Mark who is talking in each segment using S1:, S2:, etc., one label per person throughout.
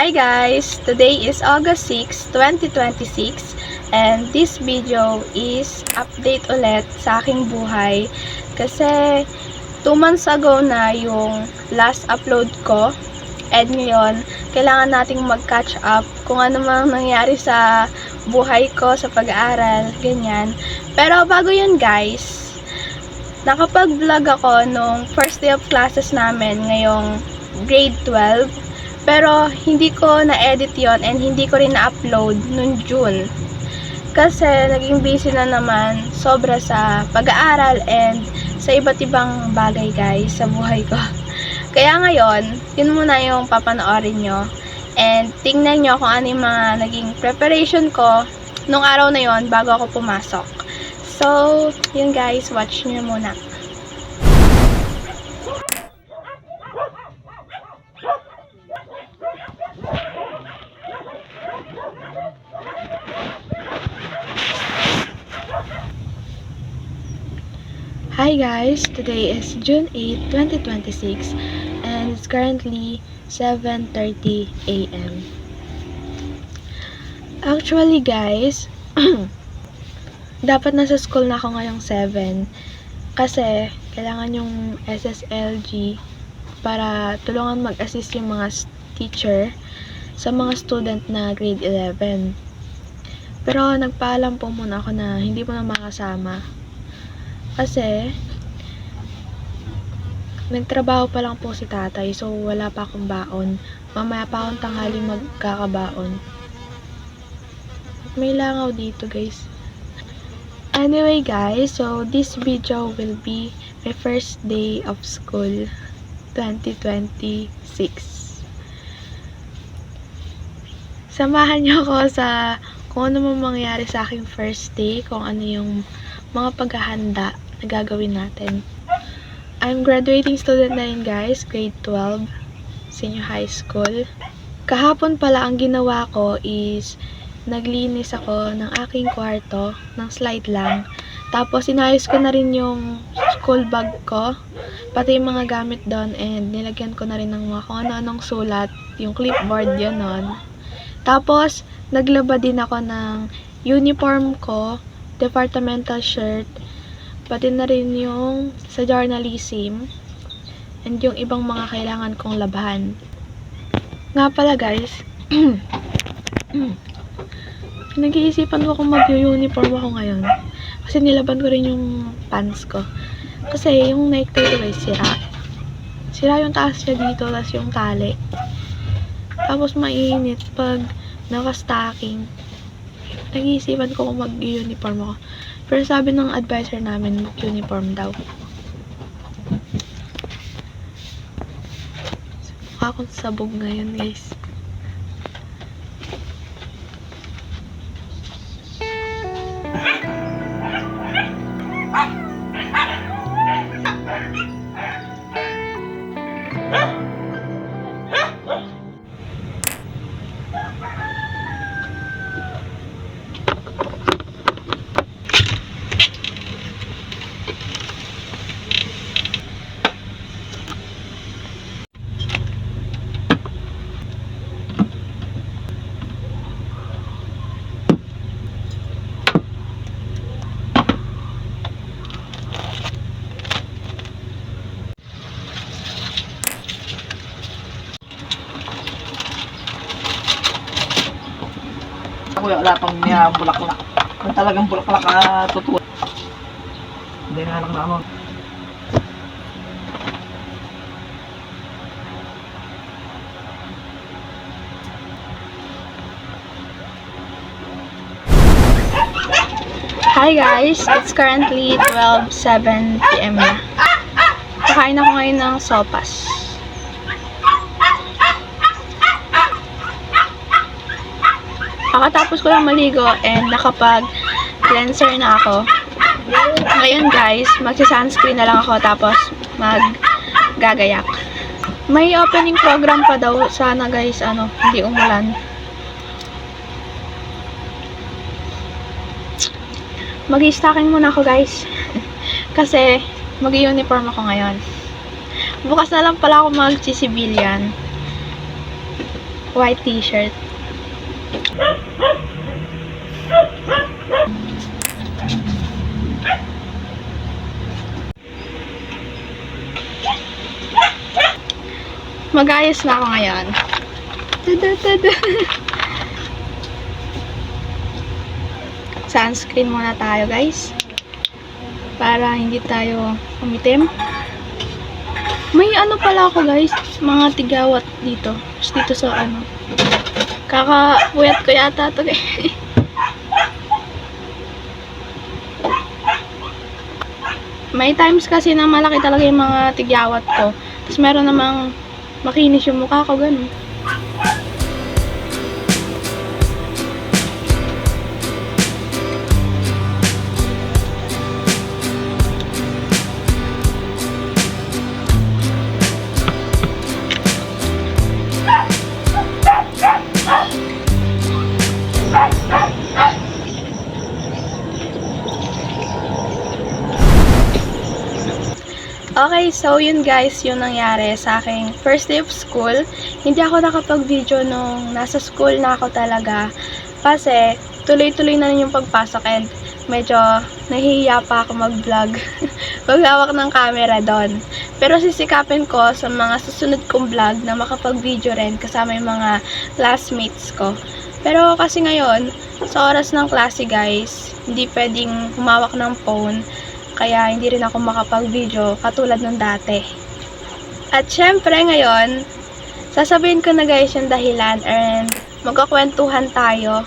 S1: Hi guys! Today is August 6, 2026 and this video is update ulit sa aking buhay kasi 2 months ago na yung last upload ko and ngayon kailangan nating mag-catch up kung ano mang nangyari sa buhay ko, sa pag-aaral, ganyan. Pero bago yun guys, nakapag-vlog ako nung first day of classes namin ngayong grade 12. Pero hindi ko na-edit yon and hindi ko rin na-upload noong June. Kasi naging busy na naman sobra sa pag-aaral and sa iba't ibang bagay guys sa buhay ko. Kaya ngayon, yun muna yung papanoorin nyo. And tingnan nyo kung ano yung mga naging preparation ko nung araw na yon bago ako pumasok. So, yun guys, watch nyo muna. Hi guys, today is June 8, 2026 and it's currently 7:30 AM. Actually guys, dapat nasa school na ako ngayong 7 kasi kailangan yung SSLG para tulungan mag-assist yung mga teacher sa mga student na grade 11. Pero nagpaalam po muna ako na hindi po na makasama. Kasi, nagtrabaho pa lang po si tatay, so wala pa akong baon. Mamaya pa akong tanghali magkakabaon. May langaw dito guys. Anyway guys, so this video will be my first day of school, 2026. Samahan niyo ako sa kung ano man mangyari sa aking first day, kung ano yung mga paghahanda na gagawin natin. I'm graduating student na rin guys, grade 12, senior high school. Kahapon pala ang ginawa ko is naglinis ako ng aking kwarto, ng slide lang. Tapos inayos ko na rin yung school bag ko, pati yung mga gamit doon, and nilagyan ko na rin ng mga kung ano-anong sulat, yung clipboard yun nun. Tapos naglaba din ako ng uniform ko, departmental shirt, pati na rin yung sa journalism, and yung ibang mga kailangan kong labhan. Nga pala guys, nag-iisipan ko kung mag-uniform ako ngayon. Kasi nilaban ko rin yung pants ko. Kasi yung necktie ko guys, sira. Sira yung taas niya dito, tapos yung tali. Tapos mainit pag naka-stocking. Nag-iisipan ko kung mag-uniform ako. Pero sabi ng advisor namin, mag-uniform daw. Mukha akong sabog ngayon, guys.
S2: Wala pang niya bulaklak. Kung talagang bulaklak totoo. Hindi na lang na ano.
S1: Hi guys, it's currently 12:07 PM na. Kakain ako ngayon ng sopas. Kakatapos ko lang maligo and nakapag-cleanser na ako. Ngayon guys, magsa-sunscreen na lang ako tapos mag-gagayak. May opening program pa daw sana guys, hindi umulan. Mag-i-stocking muna ako guys. Kasi mag-uniform ako ngayon. Bukas na lang pala ako mag-civilian. white t-shirt. Mag-ayos na ako ngayon. Tada. Sunscreen muna tayo, guys. Para hindi tayo umitim. May ano pala ako, guys. Mga tigawat dito. Tapos dito sa ano. Kakapuyat ko yata ito, guys. May times kasi na malaki talaga yung mga tigyawat ko. Tapos meron namang makinis yung mukha ko, ganun. Okay, so yun guys, yung nangyari sa aking first day of school. Hindi ako nakapag-video nung nasa school na ako talaga. Kasi tuloy-tuloy na rin yung pagpasok and medyo nahihiya pa ako mag-vlog. Maghawak ng camera doon. Pero sisikapin ko sa mga susunod kong vlog na makapag-video rin kasama yung mga classmates ko. Pero kasi ngayon, sa oras ng klase guys, hindi pwedeng humawak ng phone. Kaya hindi rin ako makapag-video katulad nung dati. At syempre ngayon, sasabihin ko na guys yung dahilan and magkakwentuhan tayo.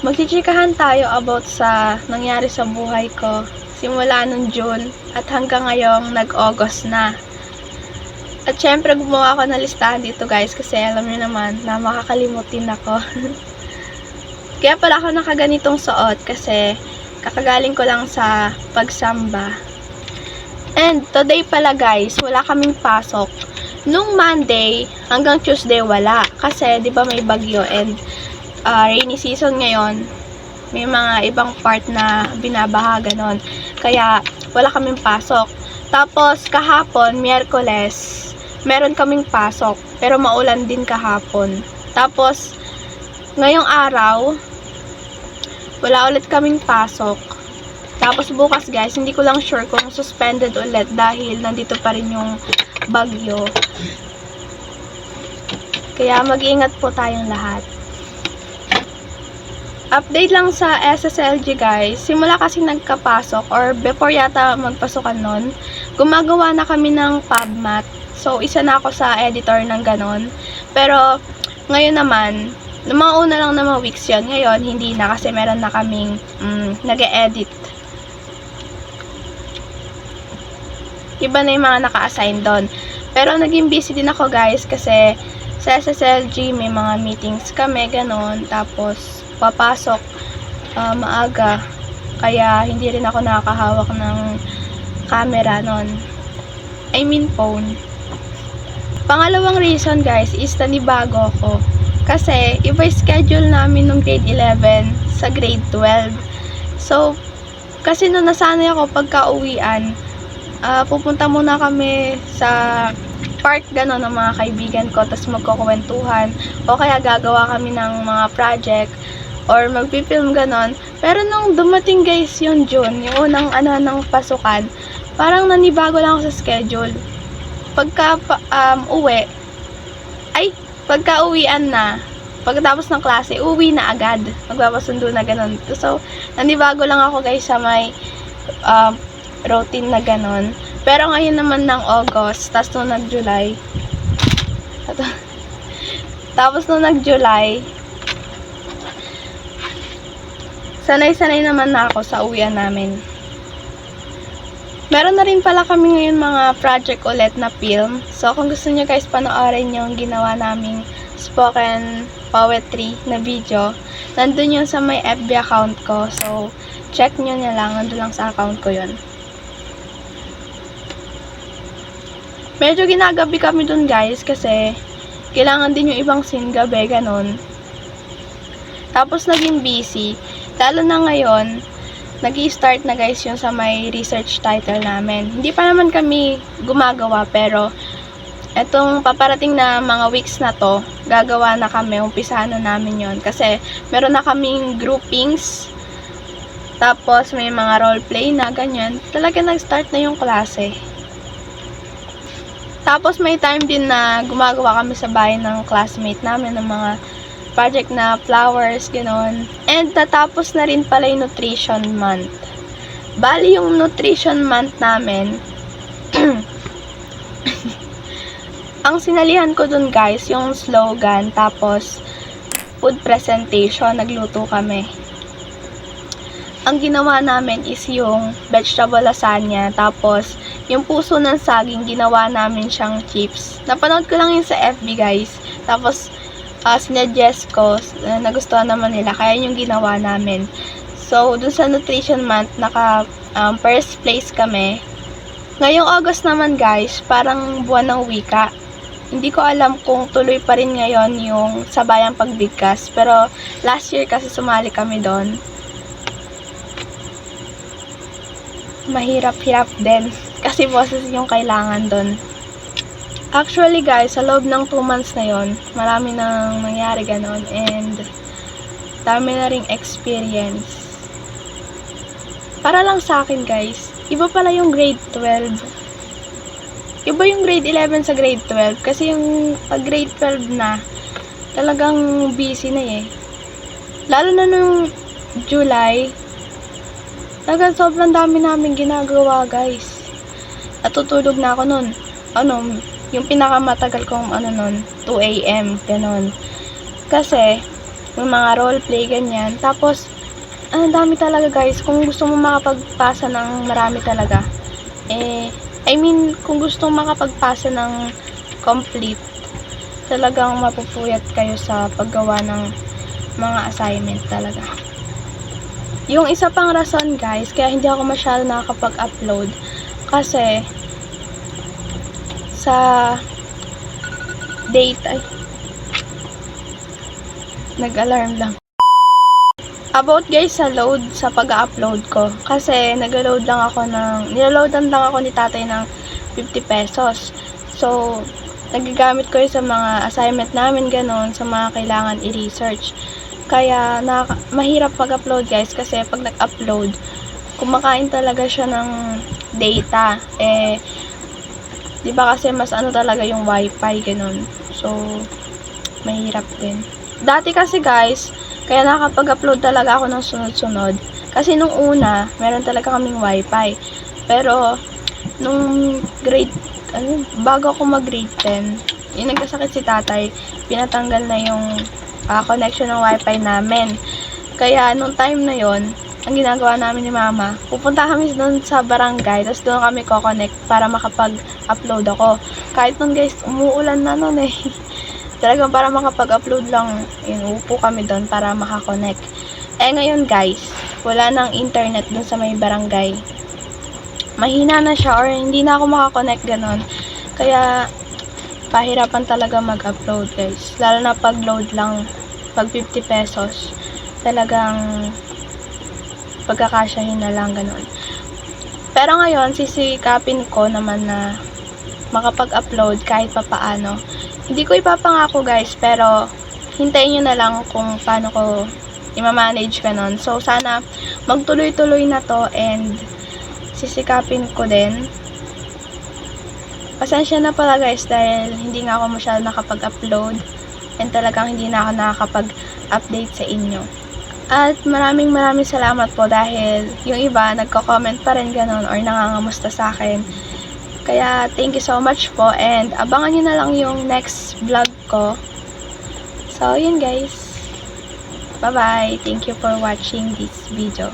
S1: Magchichikahan tayo about sa nangyari sa buhay ko simula nung June at hanggang ngayong nag-August na. At syempre gumawa ako ng listahan dito guys kasi alam niyo naman na makakalimutin ako. Kaya pala ako nakaganitong suot kasi kakagaling ko lang sa pagsamba. And today pala guys, wala kaming pasok. Nung Monday hanggang Tuesday wala. Kasi di ba may bagyo and rainy season ngayon. May mga ibang part na binabaha ganon. Kaya wala kaming pasok. Tapos kahapon, Miyerkules, meron kaming pasok. Pero maulan din kahapon. Tapos ngayong araw, wala ulit kaming pasok. Tapos bukas guys, hindi ko lang sure kung suspended ulit dahil nandito pa rin yung bagyo. Kaya mag-iingat po tayong lahat. Update lang sa SSLG guys. Simula kasi nagkapasok or before yata magpasukan nun, gumagawa na kami ng PubMat. So isa na ako sa editor ng ganon. Pero ngayon naman, mga una lang na mga weeks yun. Ngayon, hindi na kasi meron na kaming nag-e-edit. Iba na yung mga naka-assign doon. Pero naging busy din ako guys kasi sa SSLG may mga meetings kami, ganon. Tapos, papasok maaga. Kaya, hindi rin ako nakakahawak ng camera noon. I mean, phone. Pangalawang reason guys is nanibago ko. Kasi, iba schedule namin nung grade 11 sa grade 12. So, kasi nung nasanay ako pagka-uwian, pupunta muna kami sa park gano'n ng mga kaibigan ko, tapos magkukwentuhan, o kaya gagawa kami ng mga project, or magpipilm gano'n. Pero nung dumating guys yung June, yung unang ng pasukan, parang nanibago lang ako sa schedule. Pagka-uwian na, pagkatapos ng klase, uwi na agad. Magpapasundo na ganun. So, nanibago lang ako guys sa may routine na ganun. Pero ngayon naman ng August, tapos nung nag-July, sanay-sanay naman na ako sa uwian namin. Meron na rin pala kami ngayon mga project ulit na film. So, kung gusto nyo guys panoorin yung ginawa naming spoken poetry na video, nandun yun sa may FB account ko. So, check nyo na lang. Nandun lang sa account ko yun. Medyo ginagabi kami dun guys kasi kailangan din yung ibang scene gabi, ganun. Tapos, naging busy. Lalo na ngayon, nag-i-start na guys yung sa may research title namin. Hindi pa naman kami gumagawa pero etong paparating na mga weeks na to, gagawa na kami, umpisahan na namin yon kasi meron na kaming groupings, tapos may mga roleplay na ganyan, talaga nag-start na yung klase. Tapos may time din na gumagawa kami sa bahay ng classmate namin ng mga project na flowers, gano'n. And natapos na rin pala yung nutrition month. Bali yung nutrition month namin, ang sinalihan ko dun guys, yung slogan, tapos food presentation, nagluto kami. Ang ginawa namin is yung vegetable lasagna, tapos yung puso ng saging, ginawa namin siyang chips. Napanood ko lang yun sa FB guys, tapos sinuggest ko, nagustuhan naman nila, kaya yung ginawa namin. So, dun sa nutrition month, first place kami. Ngayong August naman guys, parang buwan ng wika. Hindi ko alam kung tuloy pa rin ngayon yung sabayang pagbigkas. Pero last year kasi sumali kami doon. Mahirap-hirap din. Kasi boses yung kailangan doon. Actually guys, sa loob ng 2 months na yon, marami nang nangyari ganon. And dami na ring experience. Para lang sa akin guys, iba pala yung grade 12. Iba yung grade 11 sa grade 12. Kasi yung pag grade 12 na, talagang busy na eh. Lalo na nung July, talagang sobrang dami namin ginagawa guys. Natutulog na ako nun. Yung pinakamatagal kong nun, 2 AM, ganon. Kasi, yung mga roleplay, ganyan. Tapos, ang dami talaga guys. Kung gusto mo makapagpasa ng marami talaga, kung gusto makapagpasa ng complete, talagang mapupuyat kayo sa paggawa ng mga assignment talaga. Yung isa pang rason guys, kaya hindi ako masyado nakakapag-upload, kasi sa date, nag-alarm lang. About guys sa load sa pag-upload ko, kasi nag-load lang ako niloadan lang ako ni tatay ng 50 pesos. So, nagagamit ko yun sa mga assignment namin, ganon, sa mga kailangan i-research. Kaya, mahirap mag-upload guys, kasi pag nag-upload, kumakain talaga siya ng data. Di ba kasi mas talaga yung wifi, ganon. So, mahirap din. Dati kasi guys, kaya nakapag-upload talaga ako ng sunod-sunod. Kasi nung una, meron talaga kaming wifi. Pero, nung bago ako mag-grade 10, yung nagkasakit si tatay, pinatanggal na yung connection ng wifi namin. Kaya, nung time na yon, ang ginagawa namin ni mama, pupunta kami doon sa barangay, tapos doon kami ko-connect para makapag-upload ako. Kahit nun guys, umuulan na nun eh. Talagang para makapag-upload lang, upo kami doon para makakonect. Ngayon guys, wala nang internet doon sa may barangay. Mahina na siya or hindi na ako makakonect ganon. Kaya, pahirapan talaga mag-upload guys. Lalo na pag-load lang, pag 50 pesos, talagang pagkakasyahin na lang ganon. Pero ngayon, sisikapin ko naman na makapag-upload kahit papaano. Hindi ko ipapangako guys, pero hintayin nyo na lang kung paano ko i-manage ka nun. So, sana magtuloy-tuloy na to and sisikapin ko din. Pasensya na pala guys dahil hindi nga ako masyado nakapag-upload and talagang hindi na ako nakakapag-update sa inyo. At maraming salamat po dahil yung iba nagko-comment pa rin ganun or nangangamusta sa akin. Kaya, thank you so much po and abangan nyo na lang yung next vlog ko. So, yun guys. Bye-bye. Thank you for watching this video.